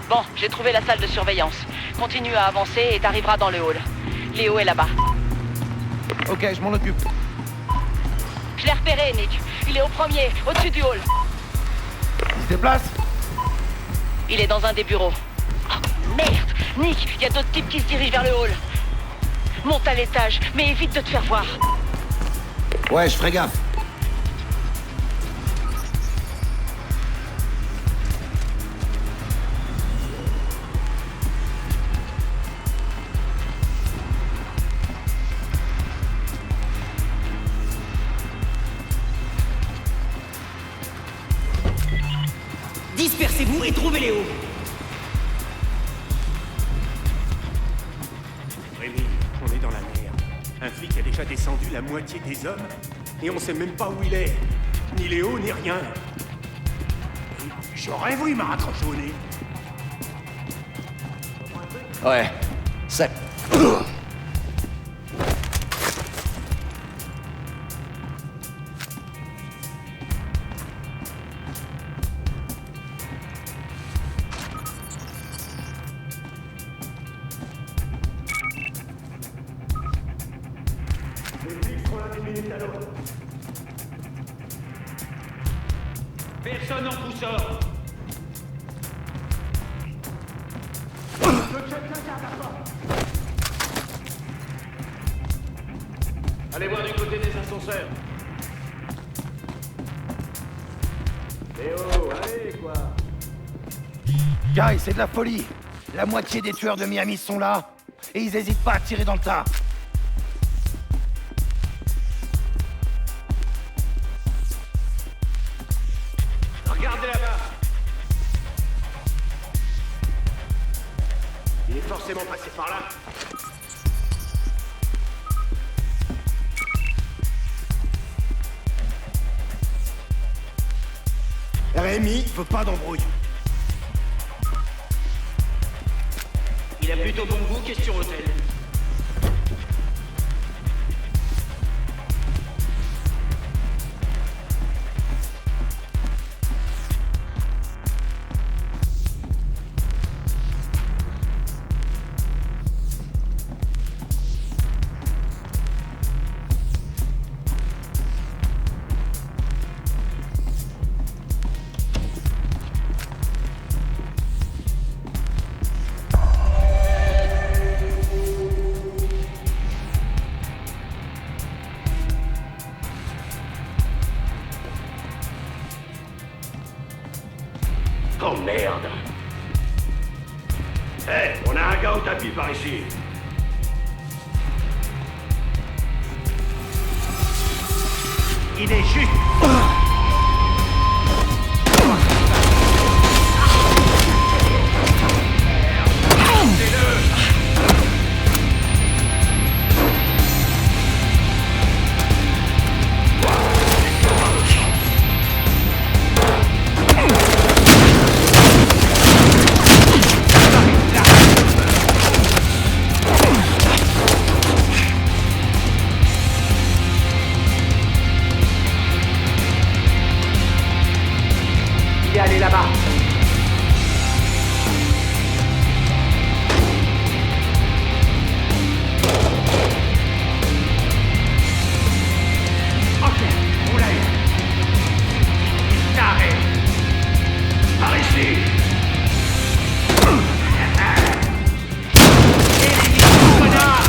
Bon, j'ai trouvé la salle de surveillance. Continue à avancer et t'arriveras dans le hall. Léo est là-bas. Ok, je m'en occupe. Je l'ai repéré, Nick. Il est au premier, au-dessus du hall. Il se déplace? Il est dans un des bureaux. Oh, merde! Nick, il y a d'autres types qui se dirigent vers le hall. Monte à l'étage, mais évite de te faire voir. Ouais, je ferai gaffe. Dispersez-vous et trouvez Léo. Rémi, on est dans la merde. Un flic a déjà descendu la moitié des hommes et on sait même pas où il est. Ni Léo, ni rien. J'aurais voulu me raccrocher au nez. Ouais, ça... Personne en tout sort. Allez voir du côté des ascenseurs. Léo, allez, quoi. Guy, c'est de la folie. La moitié des tueurs de Miami sont là. Et ils hésitent pas à tirer dans le tas. Regardez là-bas. Il est forcément passé par là. Rémi veut pas d'embrouille. Il a plutôt bon goût qu'est sur hôtel. Oh merde. Hé, on a un gars au tapis par ici. Il est juste... Il est allé là-bas. Ok, on l'a eu. Taré. Par ici. Élimine, connard.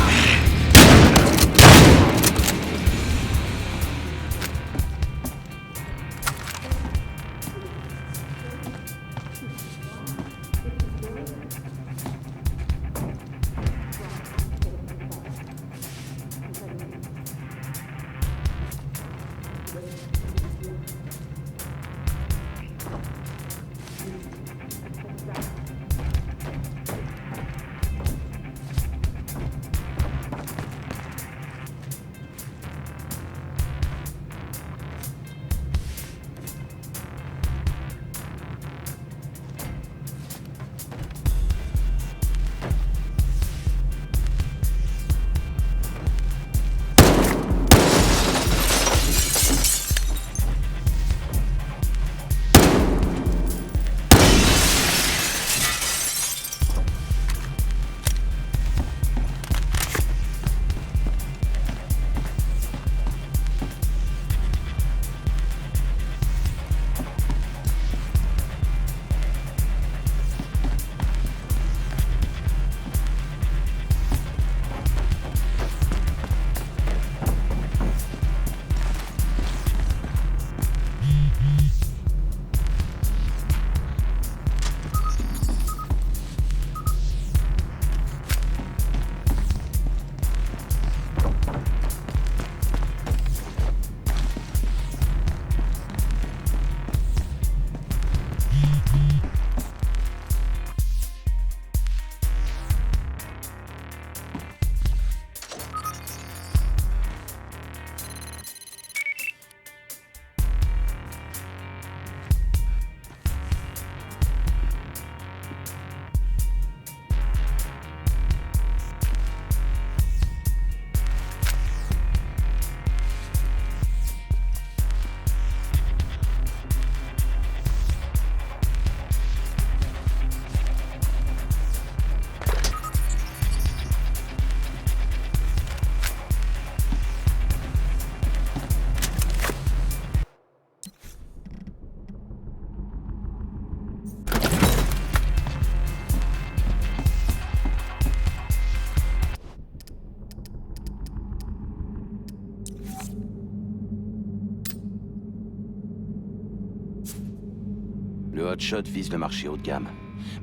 Le hotshot vise le marché haut de gamme.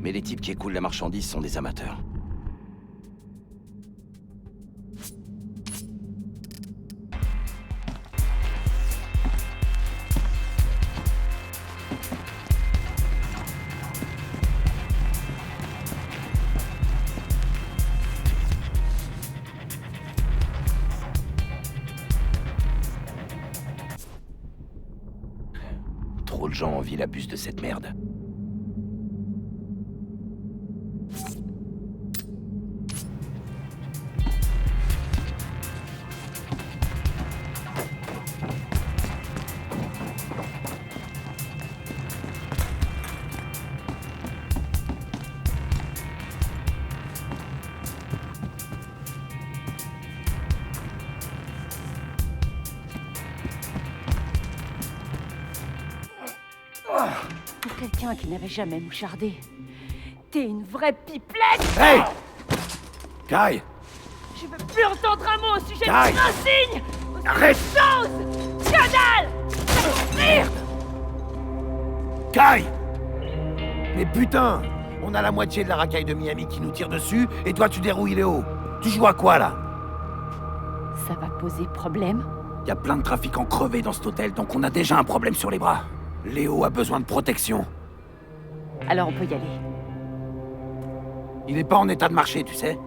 Mais les types qui écoulent la marchandise sont des amateurs. Trop de gens envient la puce de cette merde. Pour quelqu'un qui n'avait jamais mouchardé, t'es une vraie pipelette! Hey! Kai! Je veux plus entendre un mot au sujet Aïe. de l'insigne! Arrête! Chose! Canal! Merde! Kai! Mais putain! On a la moitié de la racaille de Miami qui nous tire dessus, et toi tu dérouilles Léo. Tu joues à quoi, là? Ça va poser problème? Y a plein de trafiquants crevés dans cet hôtel, donc on a déjà un problème sur les bras. Léo a besoin de protection. Alors on peut y aller. Il est pas en état de marcher, tu sais.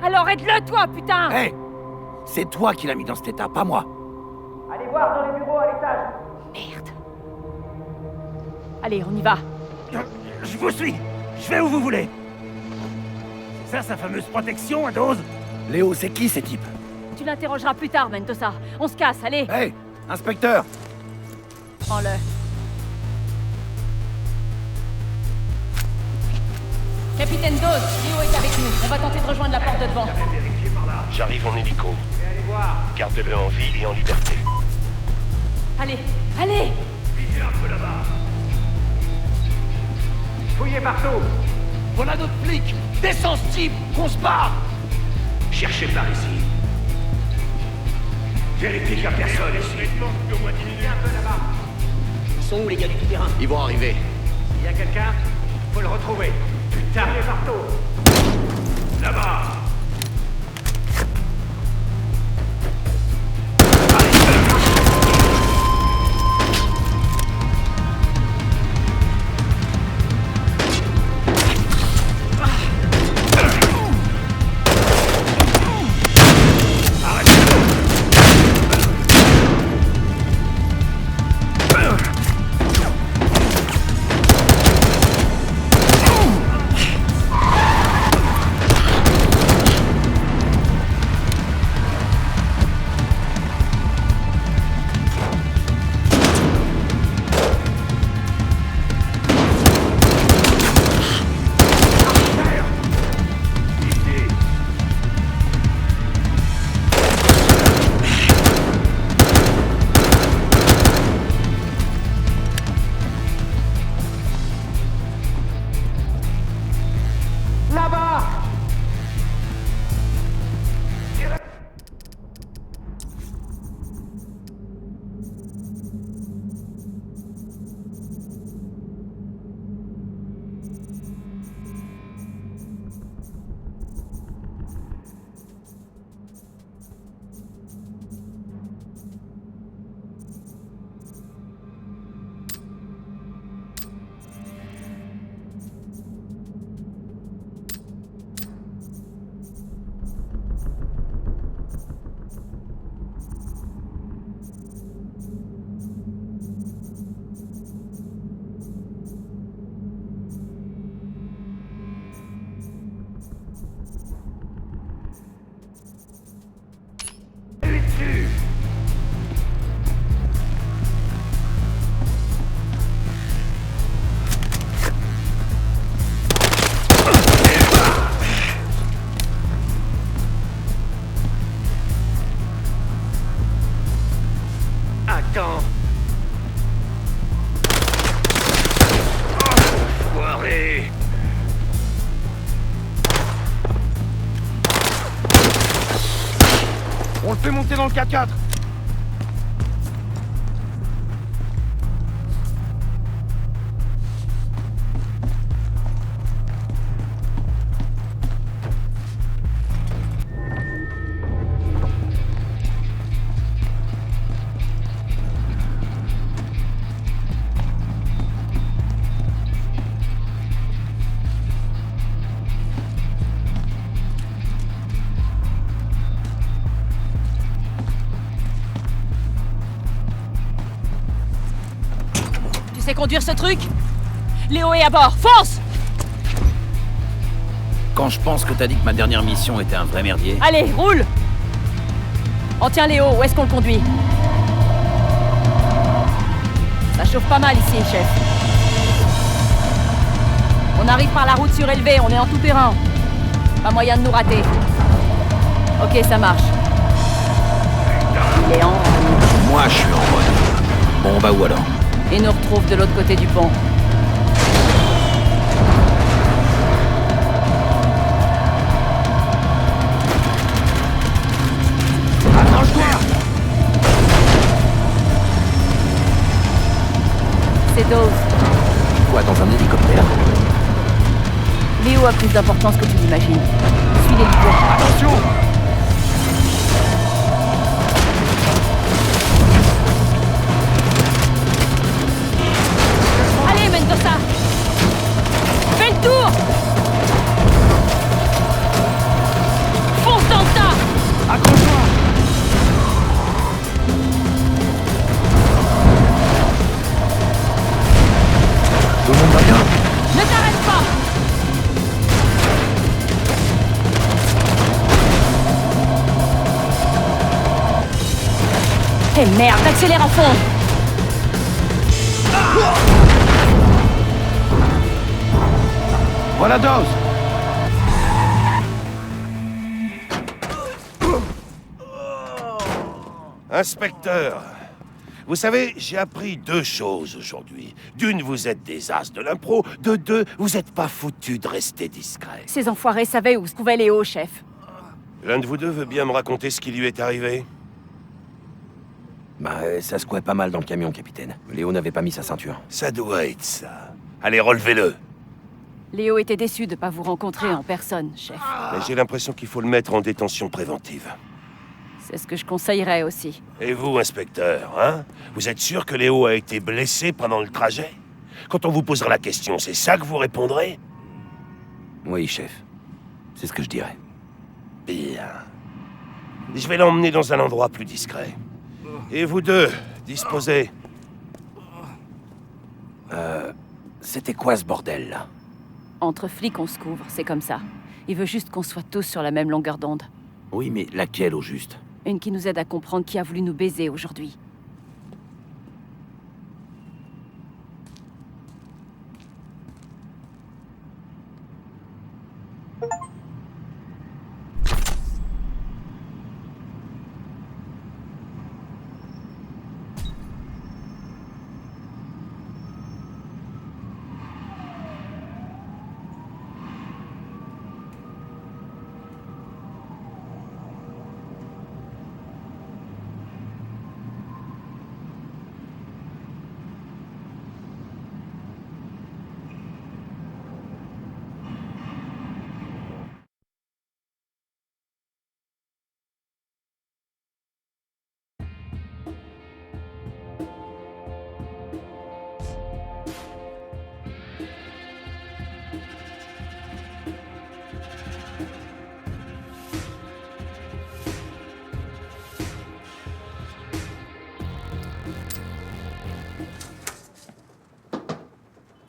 Alors aide-le toi, putain! Hé! C'est toi qui l'as mis dans cet état, pas moi. Allez voir dans les bureaux à l'étage. Merde. Allez, on y va. Je vous suis. Je vais où vous voulez. C'est ça, sa fameuse protection à dose? Léo, c'est qui ces types? Tu l'interrogeras plus tard, Mendoza. On se casse, allez. Hé! Inspecteur! Prends-le. Capitaine Dawes, Léo est avec nous. On va tenter de rejoindre la porte de devant. J'arrive en hélico. Gardez-le en vie et en liberté. Allez, allez! Fouillez partout. Voilà notre flic! Descends ce type! On se barre! Cherchez par ici. Vérifiez qu'il n'y a personne ici. Ils sont où les gars du terrain? Ils vont arriver. Il y a quelqu'un? Faut le retrouver. Putain, les marteaux. Là-bas! Attends. Foiré! On le fait monter dans le 4x4. sais conduire ce truc? Léo est à bord, fonce! Quand je pense que t'as dit que ma dernière mission était un vrai merdier... Allez, roule! On tient Léo, où est-ce qu'on le conduit? Ça chauffe pas mal ici, chef. On arrive par la route surélevée, on est en tout terrain. Pas moyen de nous rater. Ok, ça marche. Il est en... Moi, je suis en mode. Bon, bah où alors? Et nous retrouve de l'autre côté du pont. Accroche-toi! C'est Dawes. Quoi, dans un hélicoptère? Léo a plus d'importance que tu l'imagines. Suis l'hélico. Attention! Allez, Mendoza! Fais le tour! Fonce dans le tas! Accroche-toi! Tout le monde va bien? Ne t'arrête pas! Eh merde, accélère à fond! Voilà Dawes! Inspecteur, vous savez, j'ai appris 2 choses aujourd'hui. D'une, vous êtes des as de l'impro. De 2, vous êtes pas foutu de rester discret. Ces enfoirés savaient où se trouvait Léo, chef. L'un de vous deux veut bien me raconter ce qui lui est arrivé? Bah, ça secouait pas mal dans le camion, capitaine. Léo n'avait pas mis sa ceinture. Ça doit être ça. Allez, relevez-le. Léo était déçu de pas vous rencontrer en personne, chef. Mais j'ai l'impression qu'il faut le mettre en détention préventive. C'est ce que je conseillerais aussi. Et vous, inspecteur, hein? Vous êtes sûr que Léo a été blessé pendant le trajet? Quand on vous posera la question, c'est ça que vous répondrez? Oui, chef. C'est ce que je dirais. Bien. Je vais l'emmener dans un endroit plus discret. Et vous deux, disposez. C'était quoi ce bordel, là? Entre flics, on se couvre, c'est comme ça. Il veut juste qu'on soit tous sur la même longueur d'onde. Oui, mais laquelle, au juste? Une qui nous aide à comprendre qui a voulu nous baiser aujourd'hui.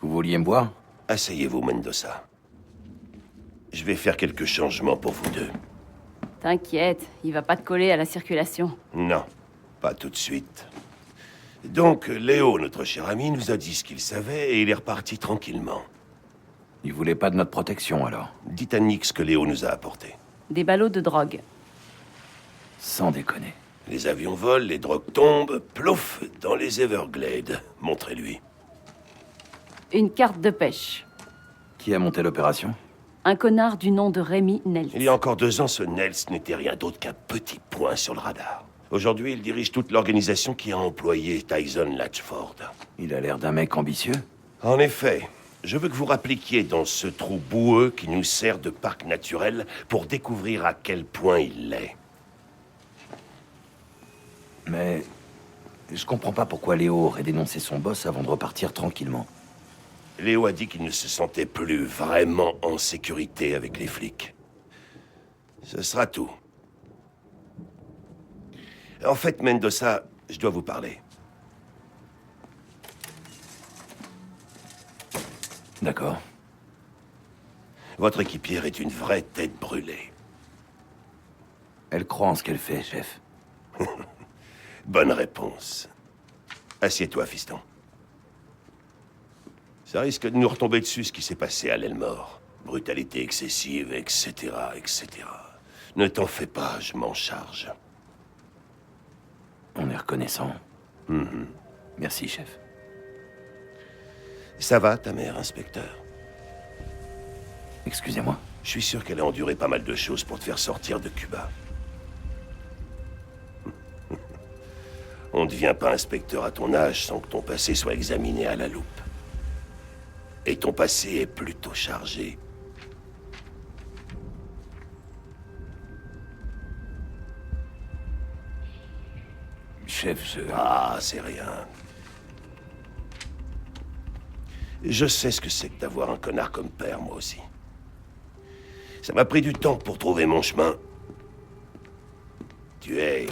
Vous vouliez me voir? Asseyez-vous, Mendoza. Je vais faire quelques changements pour vous deux. T'inquiète, il va pas te coller à la circulation. Non, pas tout de suite. Donc, Léo, notre cher ami, nous a dit ce qu'il savait et il est reparti tranquillement. Il voulait pas de notre protection, alors? Dites à Nick ce que Léo nous a apporté. Des ballots de drogue. Sans déconner. Les avions volent, les drogues tombent, plouf, dans les Everglades. Montrez-lui. Une carte de pêche. Qui a monté l'opération? Un connard du nom de Rémi Nels. Il y a encore 2 ans, ce Nels n'était rien d'autre qu'un petit point sur le radar. Aujourd'hui, il dirige toute l'organisation qui a employé Tyson Latchford. Il a l'air d'un mec ambitieux. En effet, je veux que vous rappliquiez dans ce trou boueux qui nous sert de parc naturel pour découvrir à quel point il l'est. Mais... je comprends pas pourquoi Léo aurait dénoncé son boss avant de repartir tranquillement. Léo a dit qu'il ne se sentait plus vraiment en sécurité avec les flics. Ce sera tout. En fait, Mendoza, je dois vous parler. D'accord. Votre équipière est une vraie tête brûlée. Elle croit en ce qu'elle fait, chef. Bonne réponse. Assieds-toi, fiston. Ça risque de nous retomber dessus ce qui s'est passé à l'Elmore. Brutalité excessive, etc., etc. Ne t'en fais pas, je m'en charge. On est reconnaissant. Merci, chef. Ça va, ta mère, inspecteur? Excusez-moi. Je suis sûr qu'elle a enduré pas mal de choses pour te faire sortir de Cuba. On ne devient pas inspecteur à ton âge sans que ton passé soit examiné à la loupe. Et ton passé est plutôt chargé. Chef, Ah, c'est rien. Je sais ce que c'est que d'avoir un connard comme père, moi aussi. Ça m'a pris du temps pour trouver mon chemin. Tu es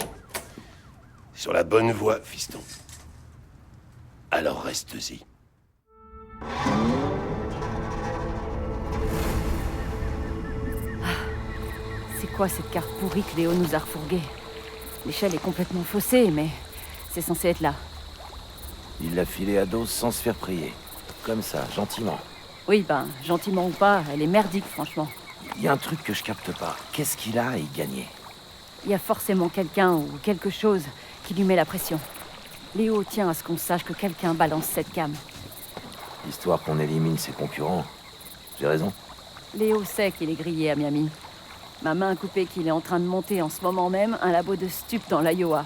sur la bonne voie, fiston. Alors reste-y. C'est quoi cette carte pourrie que Léo nous a refourguée? L'échelle est complètement faussée, mais c'est censé être là. il l'a filé à Dawes sans se faire prier. Comme ça, gentiment. Oui, ben, gentiment ou pas, elle est merdique, franchement. Il y a un truc que je capte pas. Qu'est-ce qu'il a à y gagner? Il y a forcément quelqu'un ou quelque chose qui lui met la pression. Léo tient à ce qu'on sache que quelqu'un balance cette cam. Histoire qu'on élimine ses concurrents. J'ai raison. Léo sait qu'il est grillé à Miami. Ma main a coupé qu'il est en train de monter en ce moment même un labo de stup dans l'Iowa.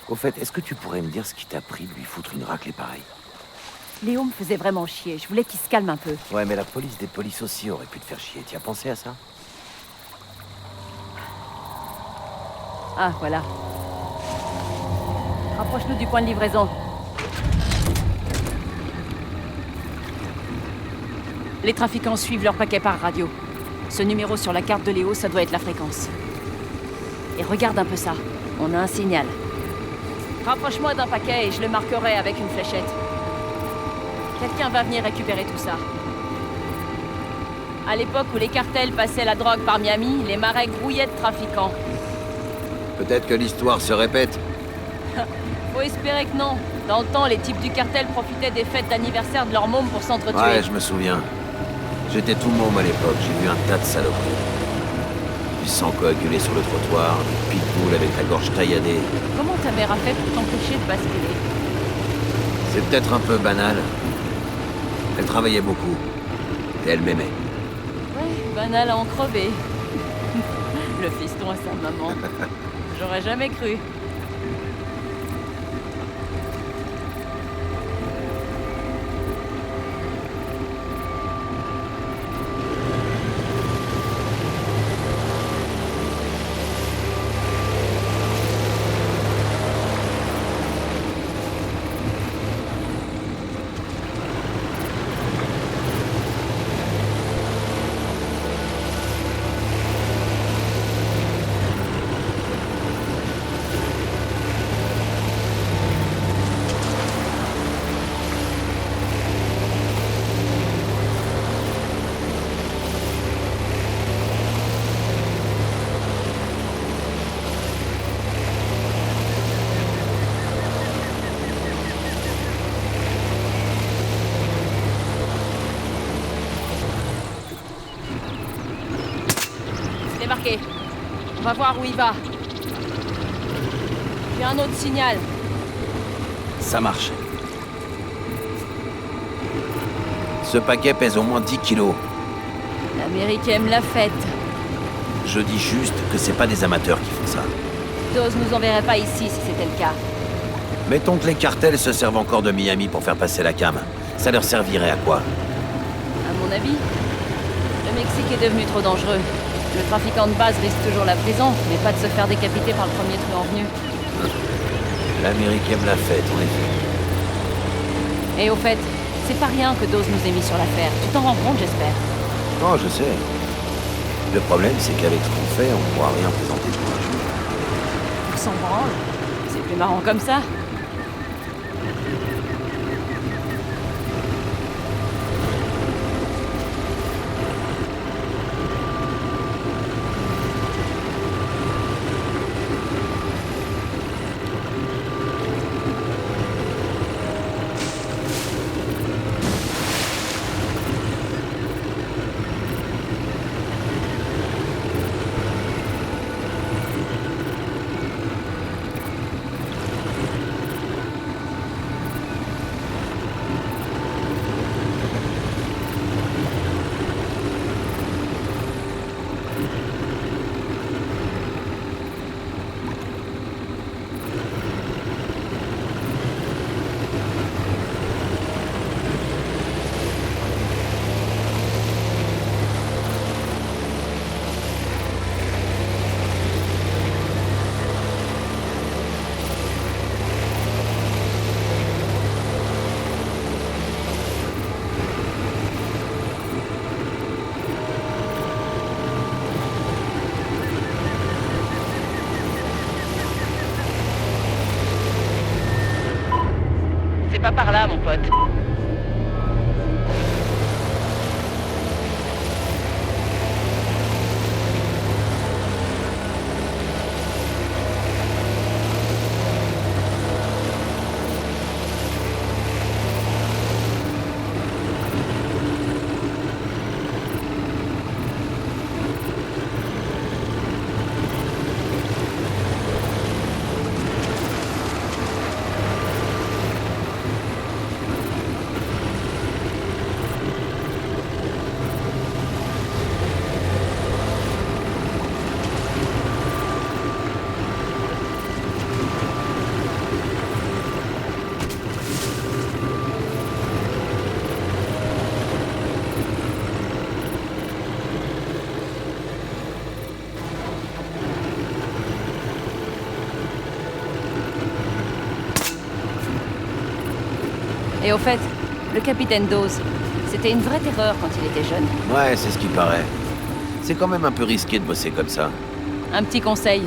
Au fait, est-ce que tu pourrais me dire ce qui t'a pris de lui foutre une raclée pareille? Léo me faisait vraiment chier. Je voulais qu'il se calme un peu. Ouais, mais la police des polices aussi aurait pu te faire chier. Tu as pensé à ça? Ah, voilà. Rapproche-nous du point de livraison. Les trafiquants suivent leur paquet par radio. Ce numéro sur la carte de Léo, ça doit être la fréquence. Et regarde un peu ça. On a un signal. Rapproche-moi d'un paquet et je le marquerai avec une fléchette. Quelqu'un va venir récupérer tout ça. À l'époque où les cartels passaient la drogue par Miami, les marais grouillaient de trafiquants. Peut-être que l'histoire se répète. Faut espérer que non. Dans le temps, les types du cartel profitaient des fêtes d'anniversaire de leurs mômes pour s'entretuer. Ouais, je me souviens. J'étais tout môme à l'époque, j'ai vu un tas de saloperies. Du sang coagulé sur le trottoir, des pitbulls avec la gorge tailladée. Comment ta mère a fait pour t'empêcher de basculer? C'est peut-être un peu banal. Elle travaillait beaucoup. Et elle m'aimait. Ouais, banal à en crever. Le fiston à sa maman. J'aurais jamais cru. Débarqué. On va voir où il va. J'ai un autre signal. Ça marche. Ce paquet pèse au moins 10 kilos. L'Amérique aime la fête. Je dis juste que c'est pas des amateurs qui font ça. Dawes nous enverrait pas ici si c'était le cas. Mettons que les cartels se servent encore de Miami pour faire passer la cam. Ça leur servirait à quoi? À mon avis, le Mexique est devenu trop dangereux. Le trafiquant de base risque toujours la prison, mais pas de se faire décapiter par le premier truand venu. L'Amérique aime la fête, en effet. Et au fait, c'est pas rien que Dawes nous ait mis sur l'affaire. Tu t'en rends compte, j'espère. Non, je sais. Le problème, c'est qu'avec ce qu'on fait, on pourra rien présenter pour un juge. On s'en branle. C'est plus marrant comme ça. pas par là, mon pote. Et au fait, le capitaine Dawes, c'était une vraie terreur quand il était jeune. Ouais, c'est ce qui paraît. C'est quand même un peu risqué de bosser comme ça. Un petit conseil.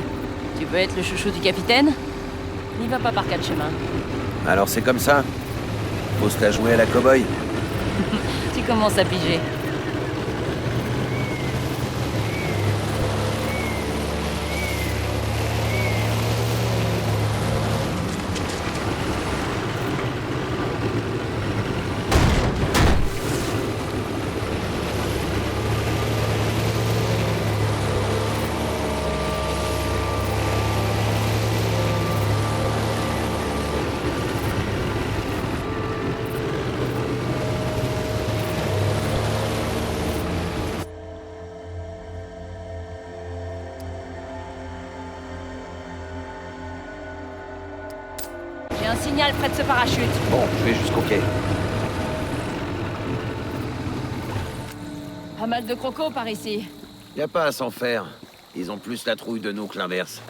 Tu veux être le chouchou du capitaine? N'y va pas par quatre chemins. Alors c'est comme ça? Faut se la jouer à la cow-boy? Tu commences à piger. J'ai un signal près de ce parachute. Bon, je vais jusqu'au quai. Pas mal de crocos par ici. Y a pas à s'en faire. Ils ont plus la trouille de nous que l'inverse.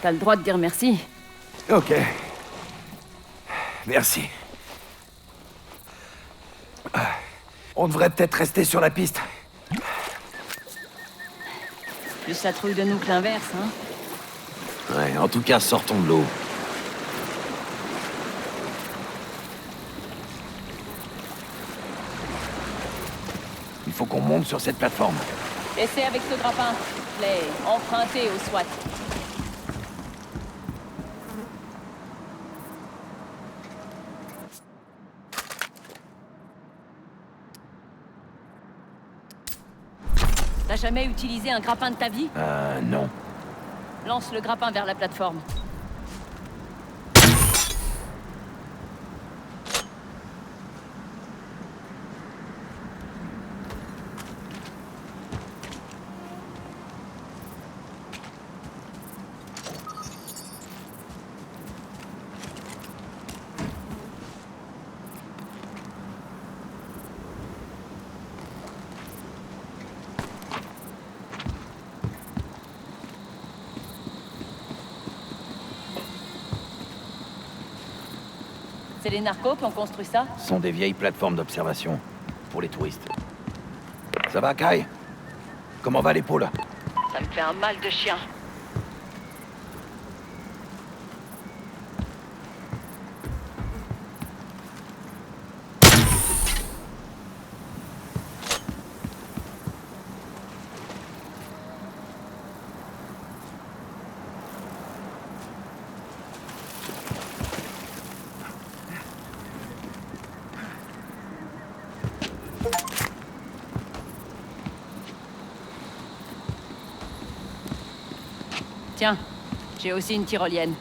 T'as le droit de dire merci. Ok. Merci. On devrait peut-être rester sur la piste. Plus la trouille de nous que l'inverse, hein. Ouais, en tout cas, sortons de l'eau. Il faut qu'on monte sur cette plateforme. Essaie avec ce grappin. Clay, emprunté au SWAT. T'as jamais utilisé un grappin de ta vie? Non. Lance le grappin vers la plateforme. C'est les narcos qui ont construit ça? Ce sont des vieilles plateformes d'observation pour les touristes. Ça va, Kai? Comment va l'épaule? Ça me fait un mal de chien. Tiens, j'ai aussi une tyrolienne.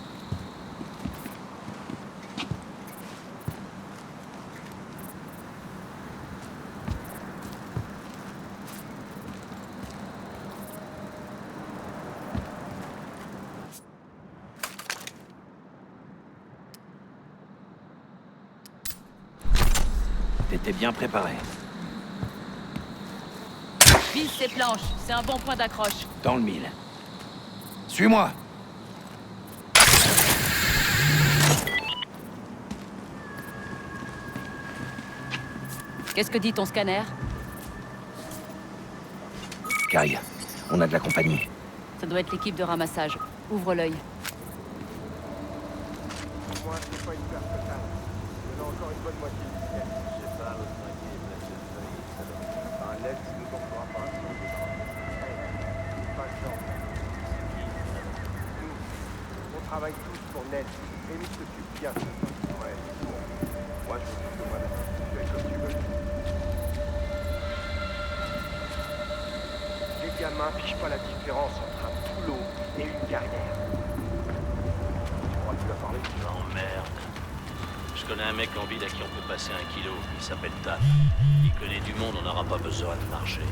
T'étais bien préparé. Vise ces planches, c'est un bon point d'accroche. Dans le mille. Suis-moi! Qu'est-ce que dit ton scanner? Kai, on a de la compagnie. Ça doit être l'équipe de ramassage. Ouvre l'œil. Moi, c'est pas une perte totale. Il y en a encore une bonne moitié du ciel. Je sais pas, l'autre moitié, un Nels nous tombera pas sur le bras. Hey, pas de chance. Nous, on travaille tous pour Nels. Et nous s'occupe bien de ça. Ouais, bon. Moi, je m'occupe de moi. Tu fais comme tu veux. Les gamins pichent pas la différence entre un boulot et une carrière. Tu crois que tu vas parler? Oh merde. Je connais un mec en ville à qui on peut passer 1 kilo. Il s'appelle Taf. Il connaît du monde, on n'aura pas besoin de marcher.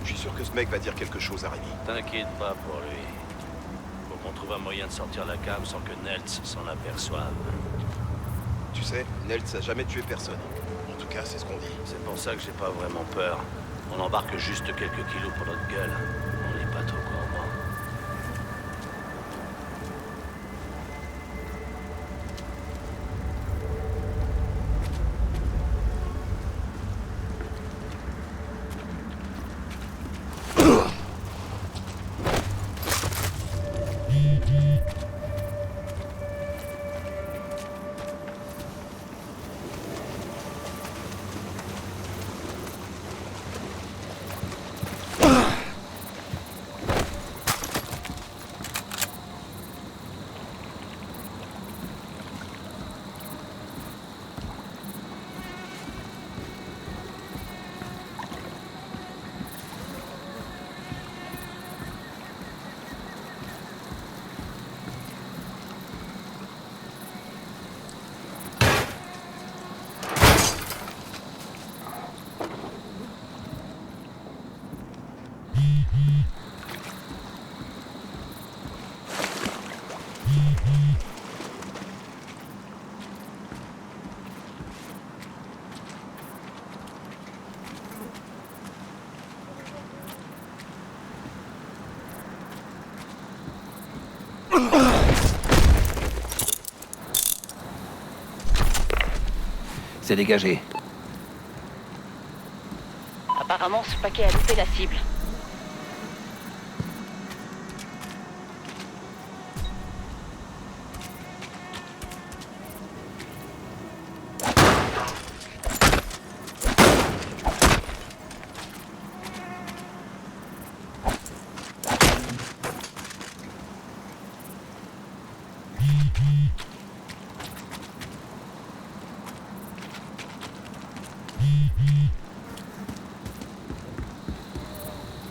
Je suis sûr que ce mec va dire quelque chose à Rémi. T'inquiète pas pour lui. Faut qu'on trouve un moyen de sortir la cave sans que Neltz s'en aperçoive. Tu sais, Nels a jamais tué personne. En tout cas, c'est ce qu'on dit. C'est pour ça que j'ai pas vraiment peur. On embarque juste quelques kilos pour notre gueule. On n'est pas trop gourmand. C'est dégagé. Apparemment, ce paquet a loupé la cible.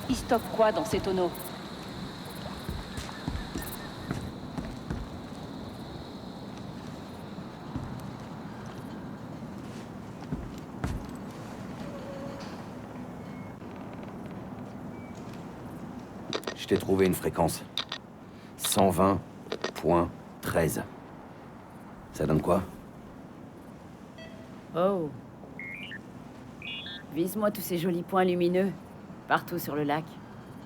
Il stocke quoi dans ces tonneaux? Je t'ai trouvé une fréquence. 120.13. Ça donne quoi? Oh. Vise-moi tous ces jolis points lumineux, partout sur le lac.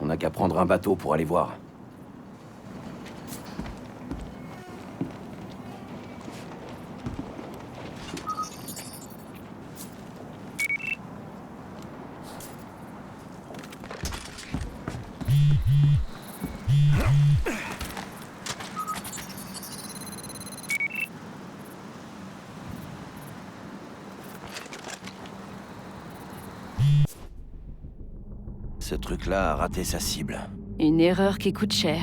On n'a qu'à prendre un bateau pour aller voir. Ce truc-là a raté sa cible. Une erreur qui coûte cher.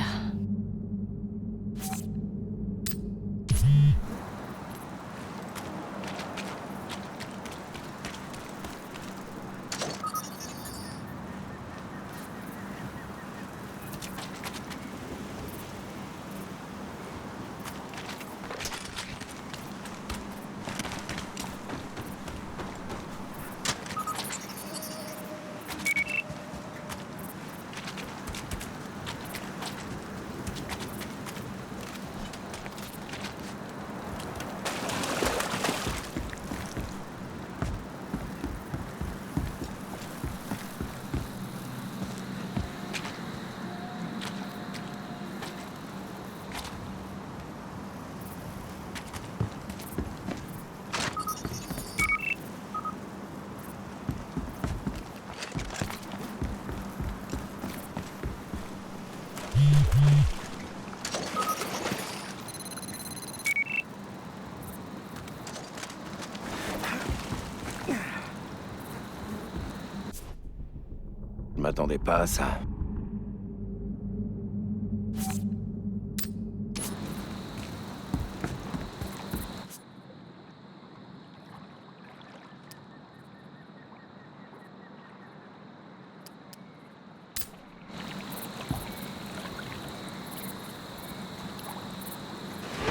Je m'attendais pas à ça.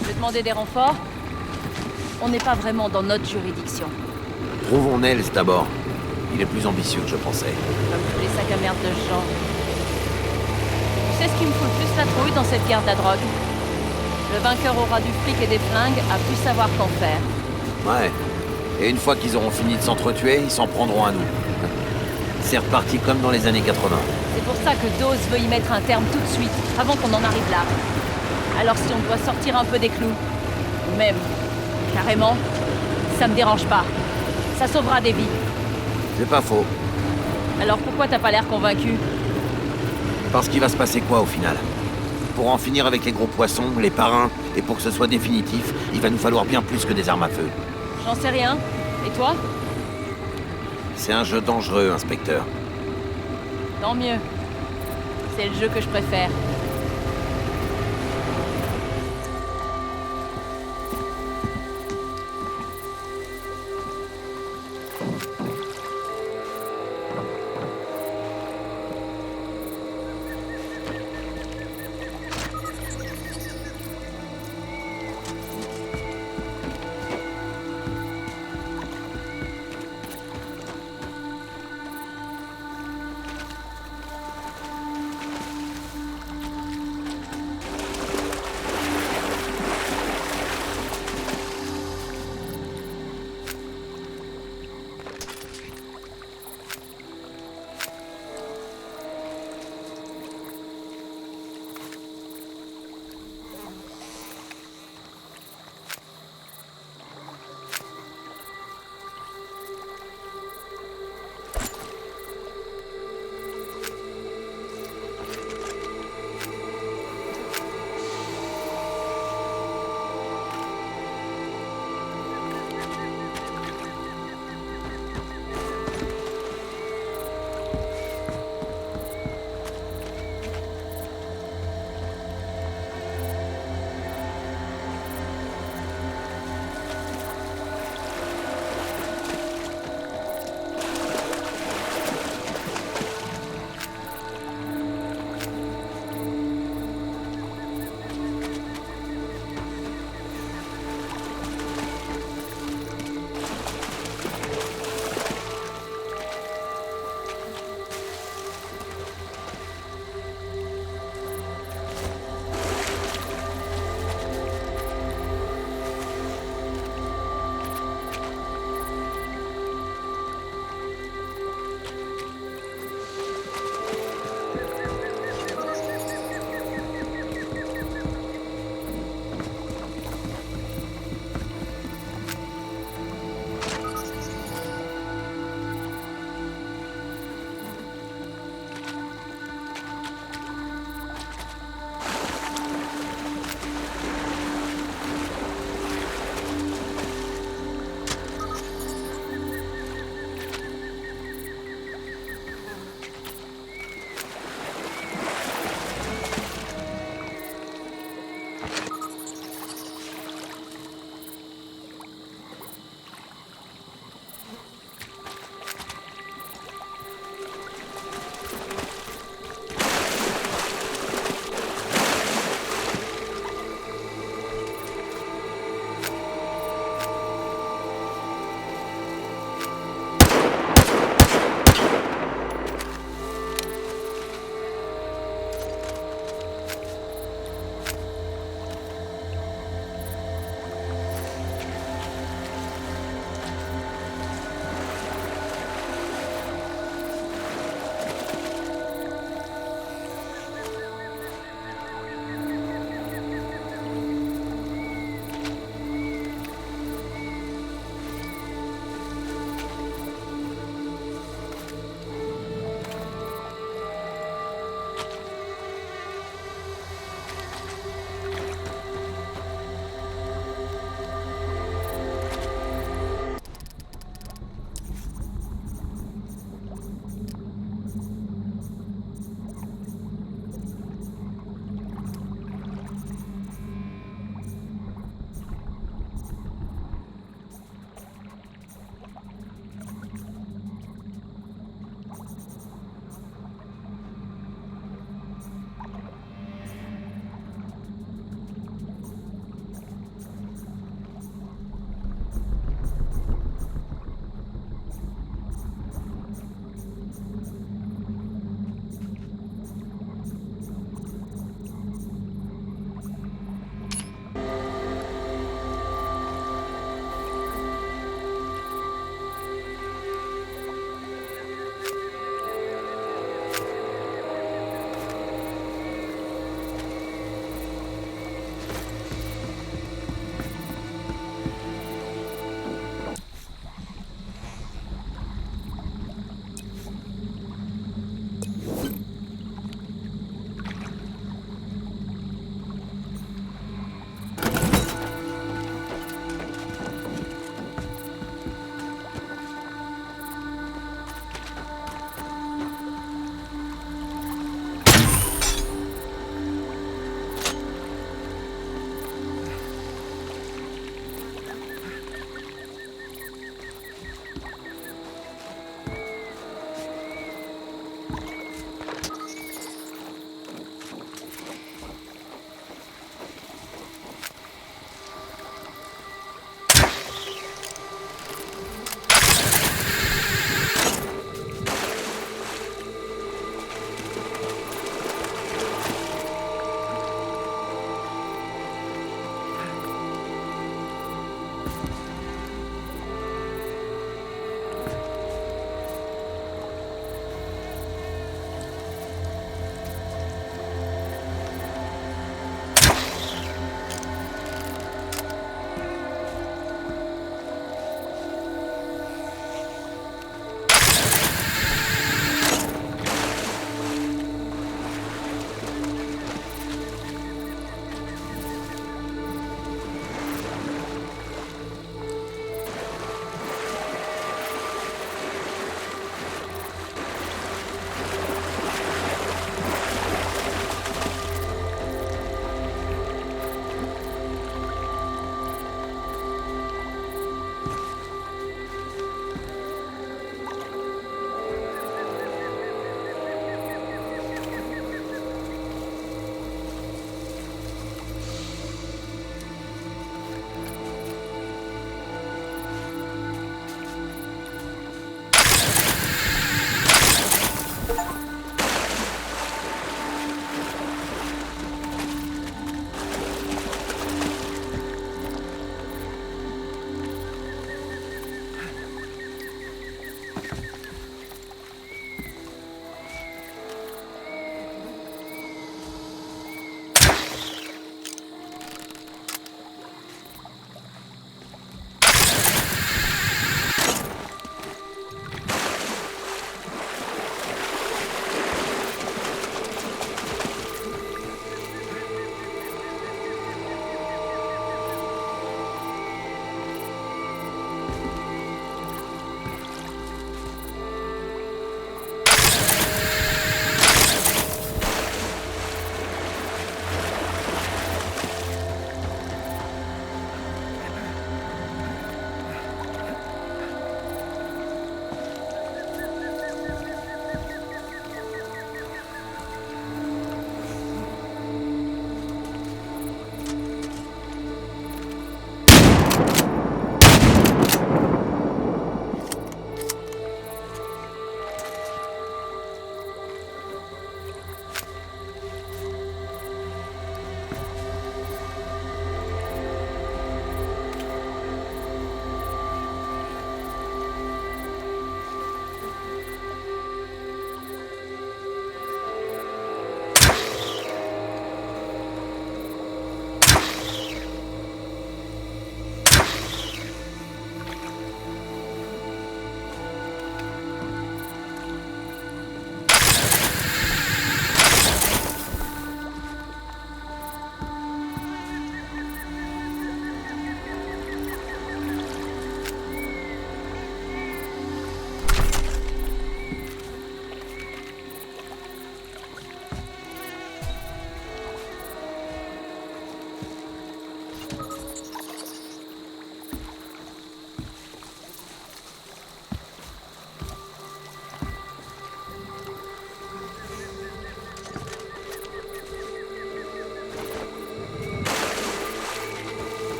Je vais demander des renforts. On n'est pas vraiment dans notre juridiction. Trouvons Nels d'abord. Il est plus ambitieux que je pensais. Comme tous les sacs à merde de ce genre. Tu sais ce qui me fout le plus la trouille dans cette guerre de la drogue? Le vainqueur aura du fric et des flingues, à plus savoir qu'en faire. Ouais. Et une fois qu'ils auront fini de s'entretuer, ils s'en prendront à nous. C'est reparti comme dans les années 80. C'est pour ça que Dawes veut y mettre un terme tout de suite, avant qu'on en arrive là. Alors si on doit sortir un peu des clous, ou même, carrément, ça me dérange pas. Ça sauvera des vies. C'est pas faux. Alors pourquoi t'as pas l'air convaincu? Parce qu'il va se passer quoi au final? Pour en finir avec les gros poissons, les parrains, et pour que ce soit définitif, il va nous falloir bien plus que des armes à feu. J'en sais rien. Et toi? C'est un jeu dangereux, inspecteur. Tant mieux. C'est le jeu que je préfère.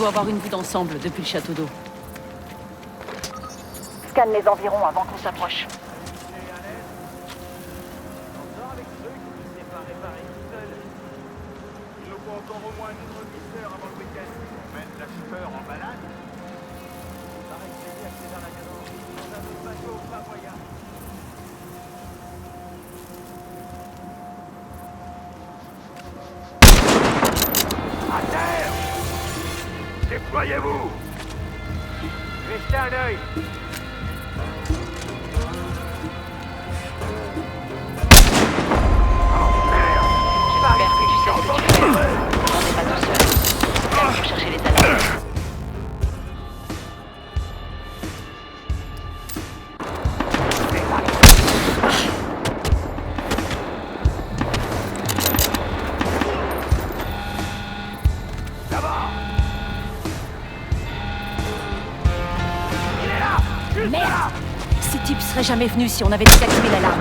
doit avoir une vue d'ensemble depuis le château d'eau. Scanne les environs avant qu'on s'approche. Avec ceux qui ne s'est pas réparé tout seul. Il nous faut encore au moins une reviseur avant le week-end. On mène l'acheteur en balade. Pareil, c'est bien que c'est dans la cadence. Dans un autre bateau, pas moyen. À terre! Déployez-vous! Restez un œil! J'espère que tu sais ce que tu fais. On n'est pas tout seul. Allons pour chercher les talents. Merde! Ces types seraient jamais venus si on avait désactivé l'alarme.